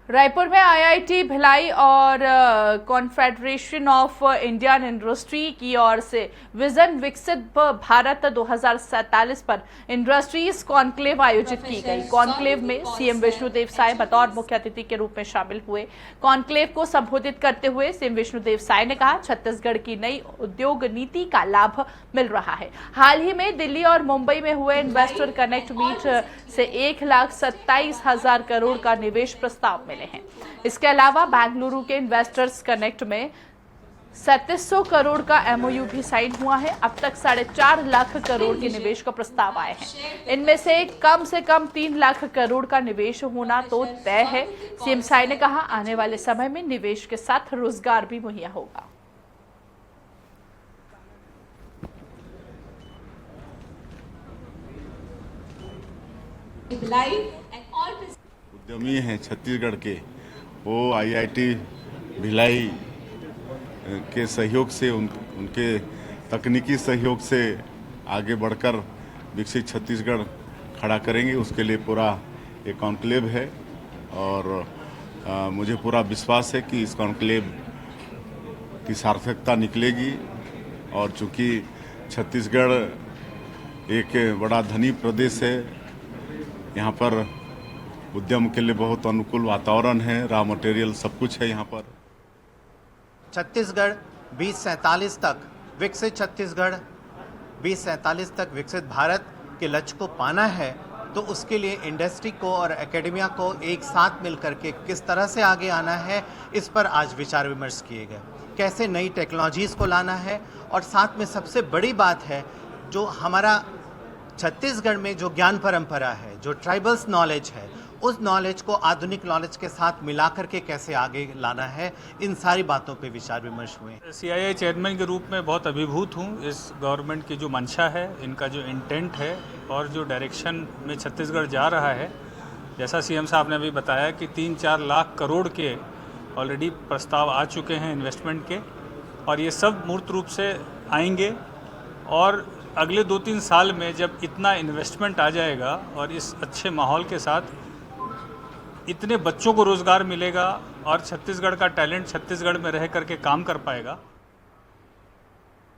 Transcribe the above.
रायपुर में आईआईटी भिलाई और confederation of Indian industry की ओर से विजन विकसित भारत 2047 पर इंडस्ट्रीज कॉन्क्लेव आयोजित की गई। कॉन्क्लेव में सीएम विष्णुदेव साय बतौर मुख्य अतिथि के रूप में शामिल हुए। कॉन्क्लेव को संबोधित करते हुए सीएम विष्णुदेव साय ने कहा, छत्तीसगढ़ की नई उद्योग नीति का लाभ मिल रहा है। हाल ही में दिल्ली और मुंबई में हुए इन्वेस्टर कनेक्ट मीट से 1,27,000 करोड़ का निवेश प्रस्ताव मिले हैं। इसके अलावा बेंगलुरु के इन्वेस्टर्स कनेक्ट में 3700 करोड़ का एमओयू भी साइन हुआ है। अब तक 4.5 लाख करोड़ के निवेश का प्रस्ताव आए हैं। इनमें से कम 3 लाख करोड़ का निवेश होना तो तय है। सीएम साय ने कहा, आने वाले समय में निवेश के साथ रोजगार भी मुहैया होगा। उद्यमी हैं छत्तीसगढ़ के, वो आईआईटी भिलाई के सहयोग से उनके तकनीकी सहयोग से आगे बढ़कर विकसित छत्तीसगढ़ खड़ा करेंगे। उसके लिए पूरा एक कॉन्क्लेव है और मुझे पूरा विश्वास है कि इस कॉन्क्लेव की सार्थकता निकलेगी। और चूँकि छत्तीसगढ़ एक बड़ा धनी प्रदेश है, यहाँ पर उद्यम के लिए बहुत अनुकूल वातावरण है, रॉ मटेरियल सब कुछ है यहाँ पर। छत्तीसगढ़ 2047 तक विकसित छत्तीसगढ़ 2047 तक विकसित भारत के लक्ष्य को पाना है, तो उसके लिए इंडस्ट्री को और एकेडमिया को एक साथ मिलकर के किस तरह से आगे आना है, इस पर आज विचार विमर्श किए गए। कैसे नई टेक्नोलॉजीज़ को लाना है, और साथ में सबसे बड़ी बात है जो हमारा छत्तीसगढ़ में जो ज्ञान परंपरा है, जो ट्राइबल्स नॉलेज है, उस नॉलेज को आधुनिक नॉलेज के साथ मिलाकर के कैसे आगे लाना है, इन सारी बातों पे विचार विमर्श हुए। सीआईआई चेयरमैन के रूप में बहुत अभिभूत हूँ इस गवर्नमेंट की जो मंशा है, इनका जो इंटेंट है और जो डायरेक्शन में छत्तीसगढ़ जा रहा है। जैसा सीएम साहब ने अभी बताया कि 3-4 लाख करोड़ के ऑलरेडी प्रस्ताव आ चुके हैं इन्वेस्टमेंट के, और ये सब मूर्त रूप से आएंगे। और अगले 2-3 साल में जब इतना इन्वेस्टमेंट आ जाएगा और इस अच्छे माहौल के साथ इतने बच्चों को रोज़गार मिलेगा और छत्तीसगढ़ का टैलेंट छत्तीसगढ़ में रह करके काम कर पाएगा।